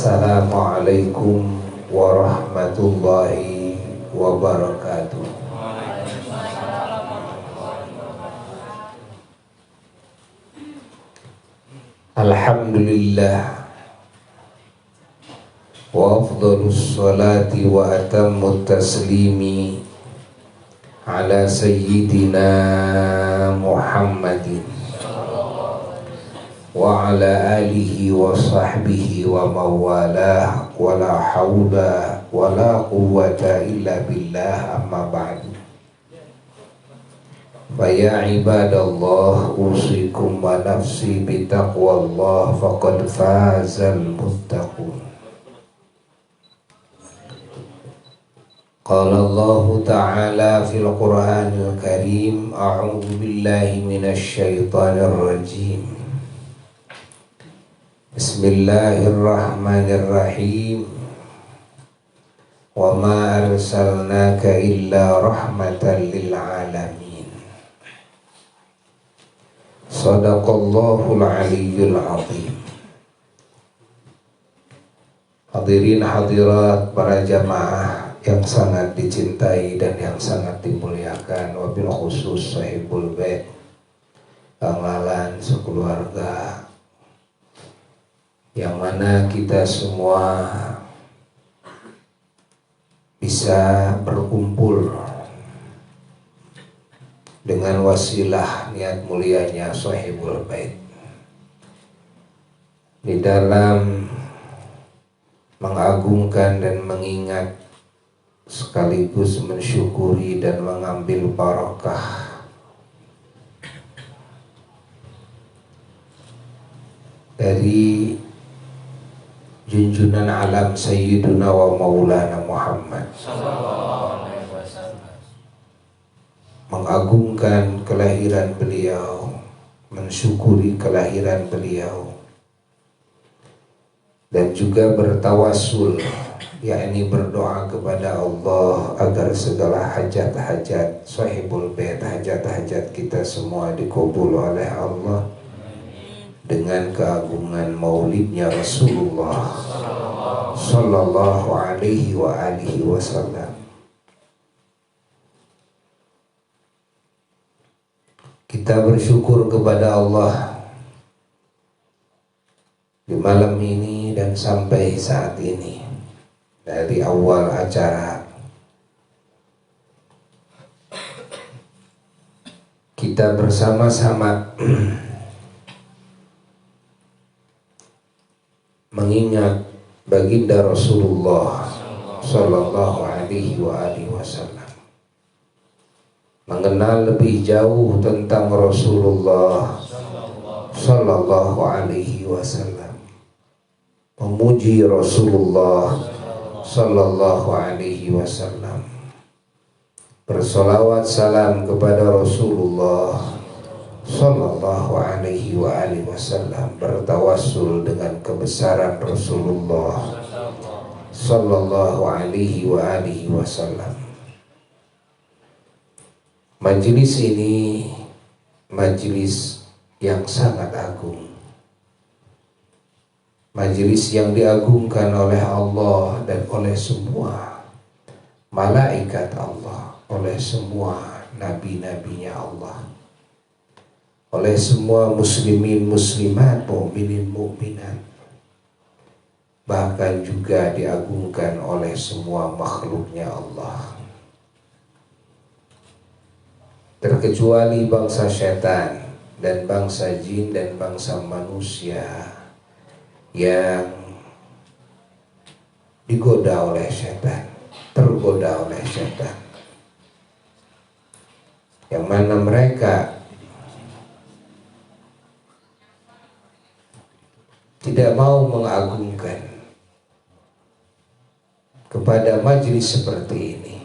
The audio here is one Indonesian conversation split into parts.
Assalamualaikum warahmatullahi wabarakatuh. Alhamdulillah wa afdhalus salati wa atammut taslimi ala sayyidina Muhammadin wa ala alihi wa sahbihi wa mawalah wa la hawla wa la quwwata illa billah, amma ba'du. Faya ibadallah, usikum wa nafsi bitaqwallah, faqad fazal muttaqun. Qala Allah ta'ala fil Qur'anil Karim, a'udzu billahi minasy syaithanir rajim. Bismillahirrahmanirrahim. Wa ma arsalnaka illa rahmatan lil alamin. Shadaqallahul aliyyul azim. Hadirin hadirat para jamaah yang sangat dicintai dan yang sangat dimuliakan, wabil khusus sahibul bait, Kang Lalan sekeluarga, yang mana kita semua bisa berkumpul dengan wasilah niat mulianya sahibul bait di dalam mengagungkan dan mengingat sekaligus mensyukuri dan mengambil barakah dari junjunan alam Sayyiduna wa Maulana Muhammad, mengagungkan kelahiran beliau, mensyukuri kelahiran beliau, dan juga bertawassul, yakni berdoa kepada Allah agar segala hajat-hajat sahibul bait, hajat-hajat kita semua dikabul oleh Allah dengan keagungan maulidnya Rasulullah sallallahu alaihi wa alihi wasallam. Kita bersyukur kepada Allah di malam ini dan sampai saat ini, dari awal acara kita bersama-sama mengingat baginda Rasulullah sallallahu alaihi wa alihi wasallam, mengenal lebih jauh tentang Rasulullah sallallahu alaihi wasallam, memuji Rasulullah sallallahu alaihi wasallam, bersolawat salam kepada Rasulullah sallallahu alaihi wa alihi wasallam, bertawassul dengan kebesaran Rasulullah sallallahu alaihi wa alihi wasallam. Majelis ini majelis yang sangat agung, majelis yang diagungkan oleh Allah dan oleh semua malaikat Allah, oleh semua nabi-nabinya Allah, oleh semua muslimin muslimat, mukminin mukminat, bahkan juga diagungkan oleh semua makhluknya Allah, terkecuali bangsa setan dan bangsa jin dan bangsa manusia yang digoda oleh setan, tergoda oleh setan, yang mana mereka tidak mau mengagungkan kepada majelis seperti ini.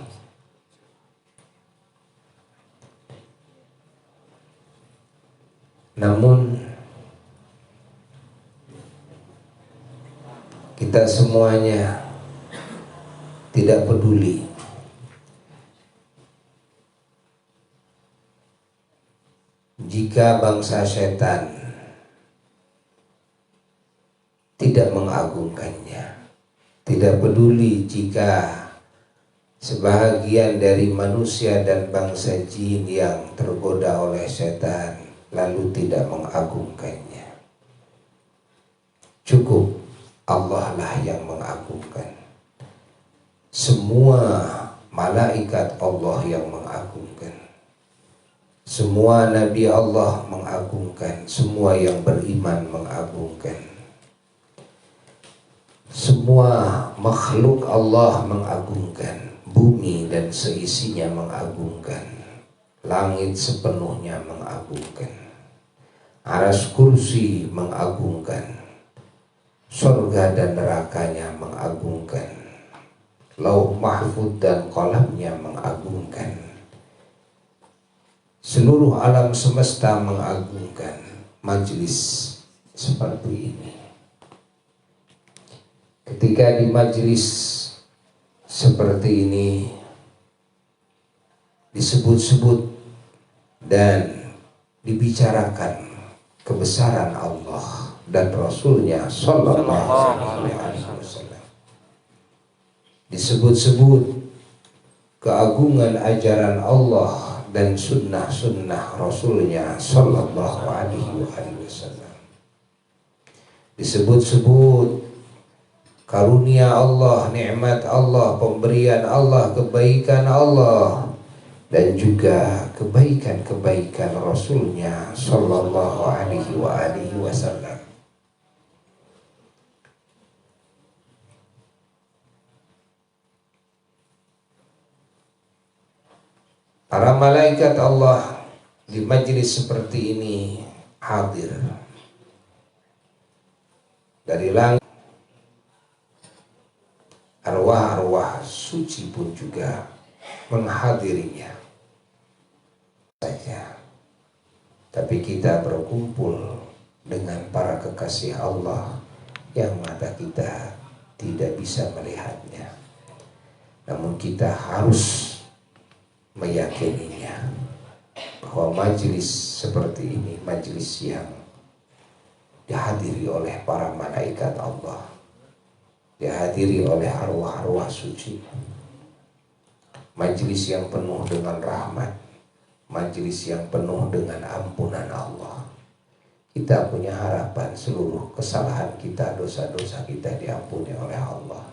Namun kita semuanya tidak peduli jika bangsa setan tidak mengagungkannya. Tidak peduli jika sebahagian dari manusia dan bangsa jin yang tergoda oleh setan lalu tidak mengagungkannya. Cukup Allah lah yang mengagungkan. Semua malaikat Allah yang mengagungkan. Semua nabi Allah mengagungkan. Semua yang beriman mengagungkan. Semua makhluk Allah mengagungkan. Bumi dan seisinya mengagungkan. Langit sepenuhnya mengagungkan. Arsy kursi mengagungkan. Surga dan nerakanya mengagungkan. Lauh mahfud dan qalamnya mengagungkan. Seluruh alam semesta mengagungkan majlis seperti ini. Ketika di majlis seperti ini disebut-sebut dan dibicarakan kebesaran Allah dan Rasulnya Sallallahu Alaihi Wasallam, disebut-sebut keagungan ajaran Allah dan sunnah-sunnah Rasulnya Sallallahu Alaihi Wasallam, disebut-sebut karunia Allah, nikmat Allah, pemberian Allah, kebaikan Allah, dan juga kebaikan-kebaikan Rasulnya Sallallahu Alaihi Wasallam. Para malaikat Allah di majlis seperti ini hadir dari langit. Arwah-arwah suci pun juga menghadirinya saja. Tapi kita berkumpul dengan para kekasih Allah yang mata kita tidak bisa melihatnya, namun kita harus meyakininya bahwa majlis seperti ini majlis yang dihadiri oleh para malaikat Allah, dihadiri oleh arwah-arwah suci, majlis yang penuh dengan rahmat, majlis yang penuh dengan ampunan Allah. Kita punya harapan seluruh kesalahan kita, dosa-dosa kita diampuni oleh Allah.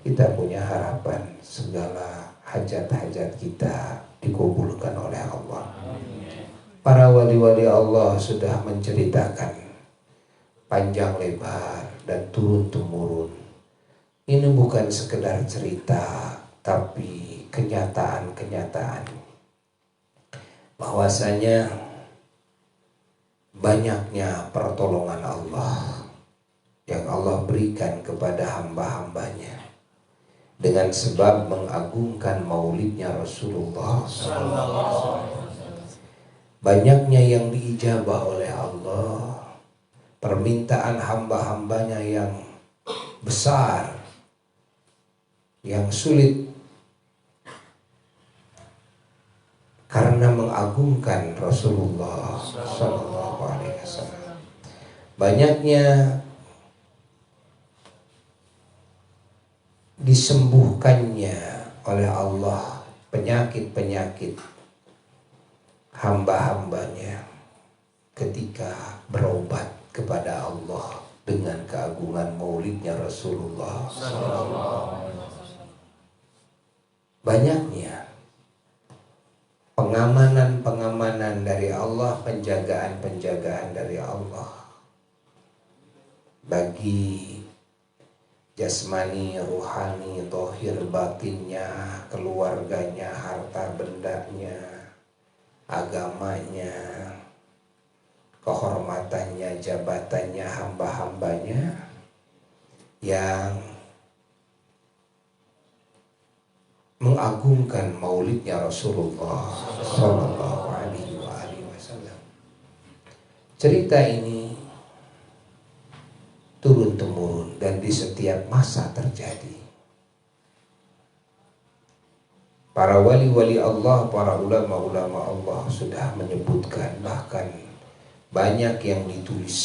Kita punya harapan segala hajat-hajat kita dikabulkan oleh Allah. Para wali-wali Allah sudah menceritakan panjang lebar dan turun-temurun. Ini bukan sekedar cerita, tapi kenyataan-kenyataan bahwasanya banyaknya pertolongan Allah yang Allah berikan kepada hamba-hambanya dengan sebab mengagungkan maulidnya Rasulullah SAW. Banyaknya yang diijabah oleh Allah, permintaan hamba-hambanya yang besar, yang sulit, karena mengagungkan Rasulullah SAW. Banyaknya disembuhkannya oleh Allah penyakit-penyakit hamba-hambanya ketika berobat kepada Allah dengan keagungan maulidnya Rasulullah. Banyaknya pengamanan-pengamanan dari Allah, penjagaan-penjagaan dari Allah bagi jasmani, ruhani, zahir, batinnya, keluarganya, harta bendanya, agamanya, kehormatannya, jabatannya, hamba-hambanya yang mengagungkan maulidnya Rasulullah Sallallahu Alaihi Wasallam. Cerita ini turun-temurun dan di setiap masa terjadi. Para wali-wali Allah, para ulama-ulama Allah sudah menyebutkan, bahkan banyak yang ditulis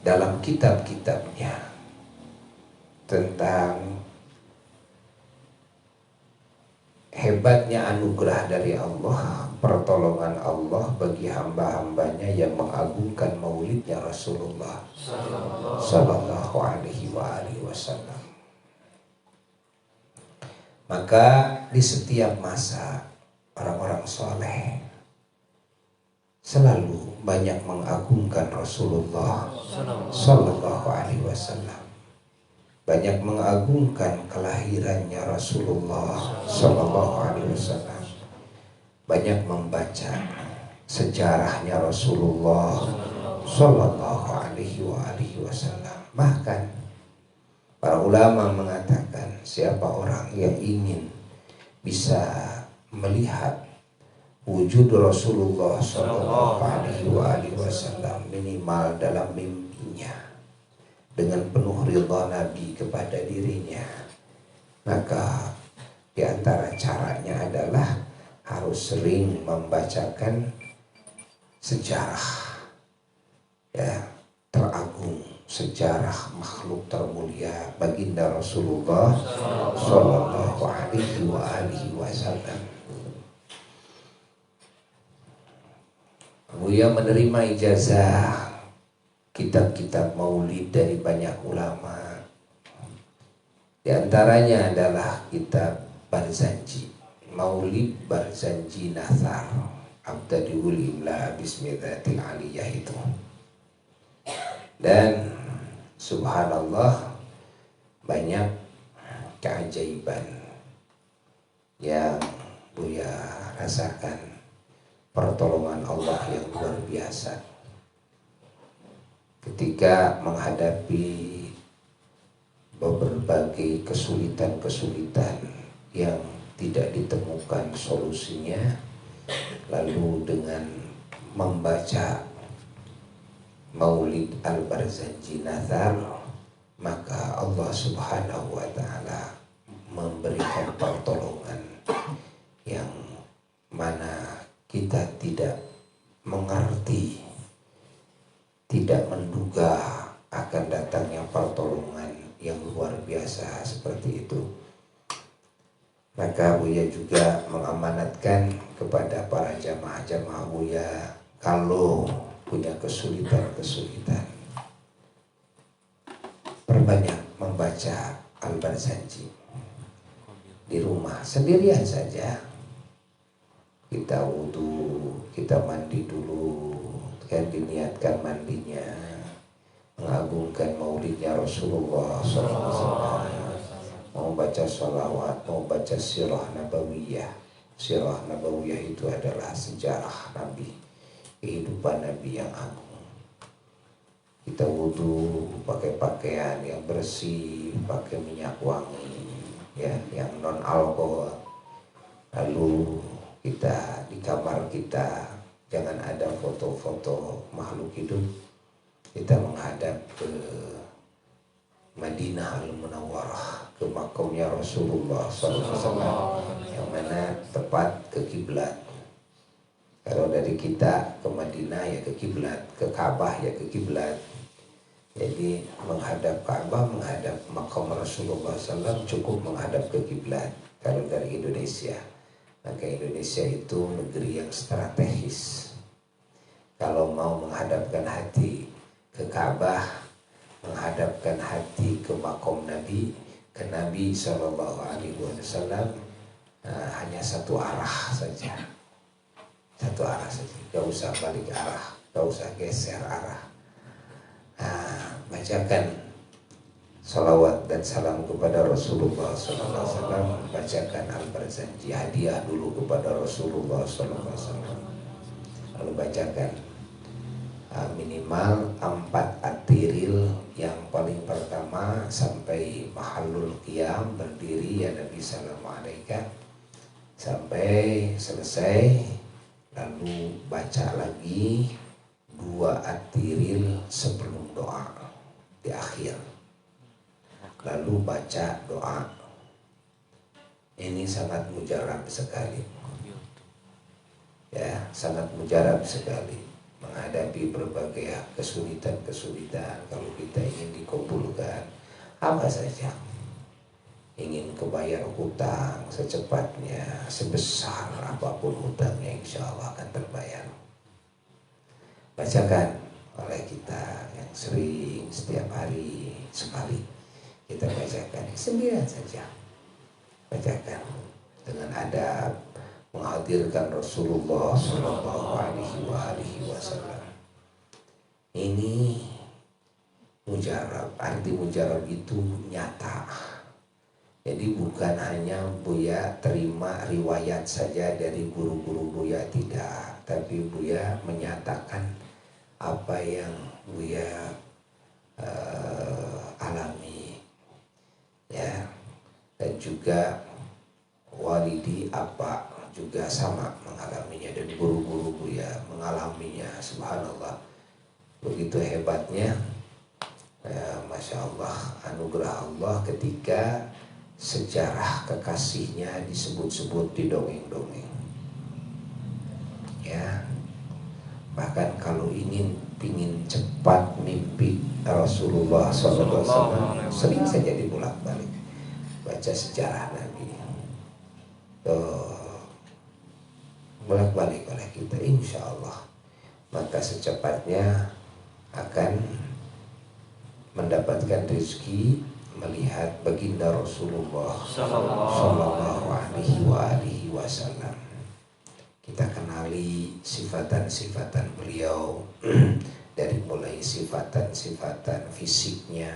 dalam kitab-kitabnya tentang hebatnya anugerah dari Allah, pertolongan Allah bagi hamba-hambanya yang mengagungkan maulidnya Rasulullah Sallallahu Alaihi Wasallam. Maka di setiap masa orang-orang soleh selalu banyak mengagungkan Rasulullah Sallallahu Alaihi Wasallam, banyak mengagungkan kelahirannya Rasulullah Sallallahu Alaihi Wasallam, banyak membaca sejarahnya Rasulullah Sallallahu Alaihi Wasallam. Bahkan para ulama mengatakan siapa orang yang ingin bisa melihat wujud Rasulullah Sallallahu Alaihi Wasallam minimal dalam mimpinya dengan penuh ridha Nabi kepada dirinya, maka di antara caranya adalah harus sering membacakan sejarah teragung, sejarah makhluk termulia baginda Rasulullah Sallallahu Alaihi Wasallam. Buya menerima ijazah kitab-kitab maulid dari banyak ulama. Di antaranya adalah kitab Barzanji, Maulid Barzanji Nathar Abtadiul Imla Bismillatil Aliyah itu. Dan subhanallah banyak keajaiban yang Buya rasakan, pertolongan Allah yang luar biasa ketika menghadapi berbagai kesulitan-kesulitan yang tidak ditemukan solusinya, lalu dengan membaca Maulid Al-Barzanji Nathar, maka Allah Subhanahu wa Ta'ala memberikan pertolongan yang mana kita tidak mengerti, tidak menduga akan datangnya pertolongan yang luar biasa seperti itu. Maka Buya juga mengamanatkan kepada para jamaah-jamaah Buya, kalau punya kesulitan-kesulitan, perbanyak membaca Al-Barzanji di rumah sendirian saja. Kita wudhu, kita mandi dulu, kan diniatkan mandinya mengagungkan maulidnya Rasulullah SAW, mau baca sholawat, mau baca sirah nabawiyah. Sirah nabawiyah itu adalah sejarah Nabi, kehidupan Nabi yang agung. Kita wudhu pakai pakaian yang bersih, pakai minyak wangi yang non alkohol. Lalu kita di kamar kita jangan ada foto-foto makhluk hidup. Kita menghadap ke Madinah Al-Munawwarah, ke makamnya Rasulullah SAW, yang mana tepat ke kiblat. Kalau dari kita ke Madinah ya ke kiblat, ke Ka'bah ya ke kiblat. Jadi menghadap Ka'bah, menghadap makam Rasulullah SAW cukup menghadap ke kiblat. Kalau dari Indonesia, maka Indonesia itu negeri yang strategis. Kalau mau menghadapkan hati ke Ka'bah, menghadapkan hati ke makom Nabi, ke Nabi Sallallahu Alaihi Wasallam, hanya satu arah saja, satu arah saja. Gak usah balik arah, gak usah geser arah. Bacakan salawat dan salam kepada Rasulullah Sallallahu Alaihi Wasallam, bacakan Al-Barzanji, hadiah dulu kepada Rasulullah Sallallahu Alaihi Wasallam, lalu bacakan minimal 4 atiril yang paling pertama sampai mahallul qiyam, berdiri ya Nabi sallallahu alaihi wasallam sampai selesai, lalu baca lagi 2 atiril sebelum doa di akhir, lalu baca doa. Ini sangat mujarab sekali ya, sangat mujarab sekali menghadapi berbagai kesulitan-kesulitan. Kalau kita ingin dikabulkan, apa saja. Ingin kebayar hutang secepatnya, sebesar apapun hutangnya, insya Allah akan terbayar. Bacakan oleh kita yang sering setiap hari sekali kita bacakan, sendirian saja. Bacakan dengan adab, menghadirkan Rasulullah Shallallahu Alaihi Wasallam. Ini mujarab, arti mujarab itu nyata. Jadi bukan hanya Buya terima riwayat saja dari guru-guru Buya, tidak. Tapi Buya menyatakan apa yang Buya alami, ya. Dan juga walidi apa juga sama mengalaminya, dan guru-guru Buya mengalaminya. Subhanallah, begitu hebatnya, Masya Allah, anugerah Allah ketika sejarah kekasihnya disebut-sebut di dongeng-dongeng, ya. Bahkan kalau pingin cepat mimpi Rasulullah SAW, sering saja dibolak-balik baca sejarah Nabi, bolak-balik oleh kita, insya Allah maka secepatnya akan mendapatkan rezeki melihat baginda Rasulullah Sallallahu Alaihi Wasallam. Kita kenali sifatan-sifatan beliau dari mulai sifatan-sifatan fisiknya,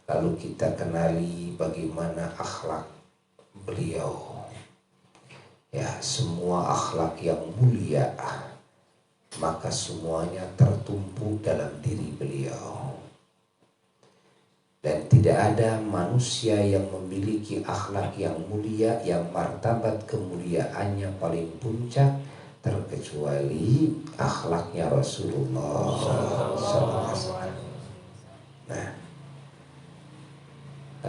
lalu kita kenali bagaimana akhlak beliau, ya. Semua akhlak yang mulia maka semuanya tertumpu dalam diri beliau. Dan tidak ada manusia yang memiliki akhlak yang mulia, yang martabat kemuliaannya paling puncak, terkecuali akhlaknya Rasulullah SAW. Nah,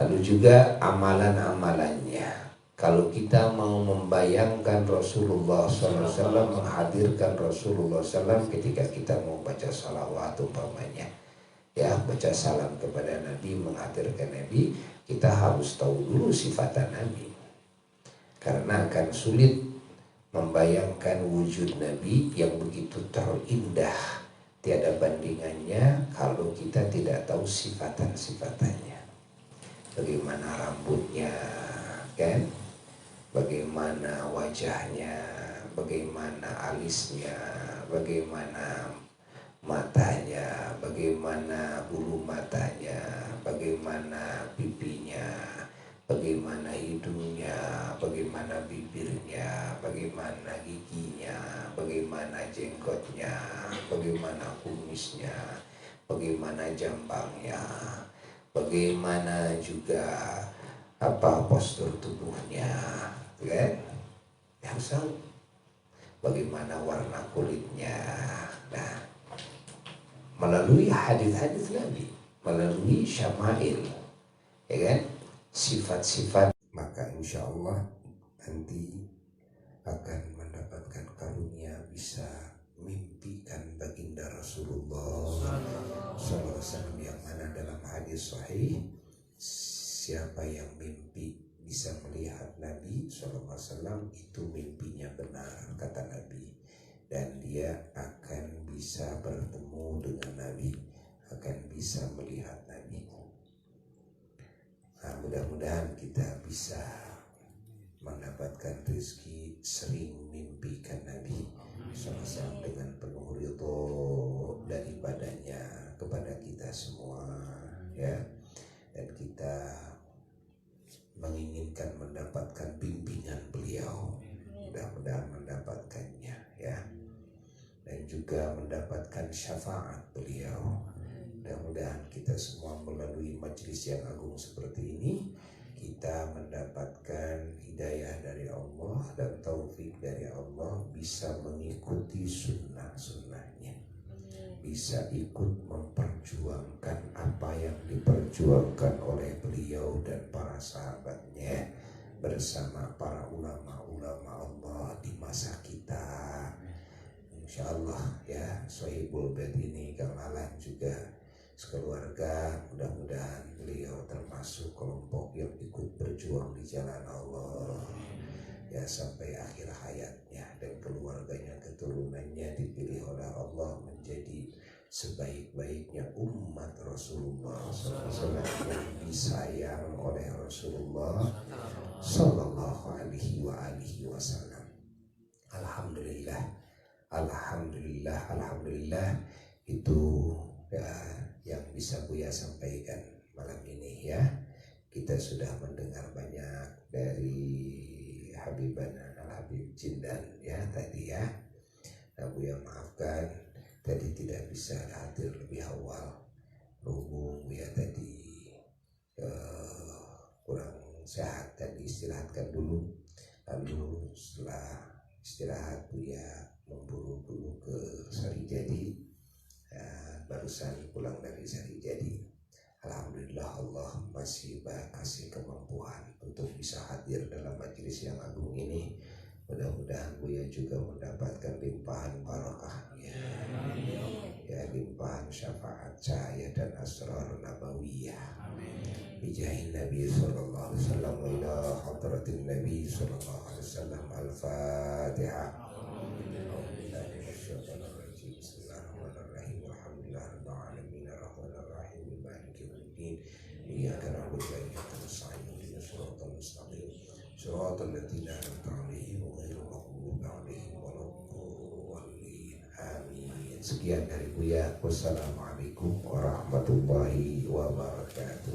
lalu juga amalan-amalannya. Kalau kita mau membayangkan Rasulullah SAW, menghadirkan Rasulullah SAW ketika kita mau baca salawat umpamanya, ya, baca salam kepada Nabi, menghadirkan Nabi, kita harus tahu dulu sifatan Nabi. Karena akan sulit membayangkan wujud Nabi yang begitu terindah, tiada bandingannya, kalau kita tidak tahu sifatan-sifatannya. Bagaimana rambutnya, kan? Bagaimana wajahnya, bagaimana alisnya, bagaimana matanya, bagaimana bulu matanya, bagaimana pipinya, bagaimana hidungnya, bagaimana bibirnya, bagaimana giginya, bagaimana jenggotnya, bagaimana kumisnya, bagaimana jambangnya, bagaimana juga postur tubuhnya, kan? Yang tahu bagaimana warna kulitnya. Nah, melalui hadis-hadis Nabi, melalui syama'il, ya kan, sifat-sifat, maka insya Allah nanti akan mendapatkan karunia bisa mimpikan baginda Rasulullah SAW, yang mana dalam hadis sahih, siapa yang mimpi bisa melihat Nabi SAW, itu mimpinya benar, kata Nabi. Dan dia akan bisa bertemu dengan Nabi, akan bisa melihat Nabi. Nah, mudah-mudahan kita bisa mendapatkan rezeki sering mimpikan Nabi SAW dengan penuh ridho daripadanya kepada kita semua, ya. Dan kita menginginkan mendapatkan bimbingan beliau, mudah-mudahan mendapatkannya, ya. Dan juga mendapatkan syafaat beliau. Mudah-mudahan kita semua melalui majelis yang agung seperti ini, kita mendapatkan hidayah dari Allah dan taufik dari Allah, bisa mengikuti sunnah-sunnahnya, bisa ikut memperjuangkan apa yang diperjuangkan oleh beliau dan para sahabatnya bersama para ulama-ulama Allah di masa kita. Insya Allah, ya, Sohibul Bait ini Kang Alan juga sekeluarga, mudah-mudahan beliau termasuk yang ikut berjuang di jalan Allah ya sampai akhir hayatnya, dan keluarganya keturunannya dipilih oleh Allah menjadi sebaik-baiknya umat Rasulullah SAW yang disayang oleh Rasulullah Sallallahu Alaihi Wasallam. Alhamdulillah, alhamdulillah, alhamdulillah. Itu ya, yang bisa Buya sampaikan malam ini ya. Kita sudah mendengar banyak dari Habibana Al-Habib Jindan ya tadi ya. Nah, Buya maafkan tadi tidak bisa hadir lebih awal. Berhubung Buya tadi kurang sehat dan diistirahatkan dulu. Lalu setelah istirahat Buya memburu dulu ke Sarijadi ya, barusan pulang dari Sarijadi. Alhamdulillah Allah masih kasih kemampuan untuk bisa hadir dalam majelis yang agung ini. Mudah-mudahan Buya juga mendapatkan limpahan barakahnya ya, limpahan syafaat cahaya dan asrar nabawiyah. Bijahin Nabi sallallahu alaihi wasallam wa ila hadratin Nabi sallallahu alaihi wasallam. Al-Fatihah. Bismillahirrahmanirrahim. Alhamdulillahirabbil alamin arrahmanir rahim maliki yaumiddin. Iyyaka na'budu wa iyyaka nasta'in ihdinas siratal mustaqim siratal ladzina an'amta 'alaihim ghairil maghdubi 'alaihim waladdallin. Amin. Sekian dari Buya. Wassalamualaikum warahmatullahi wabarakatuh.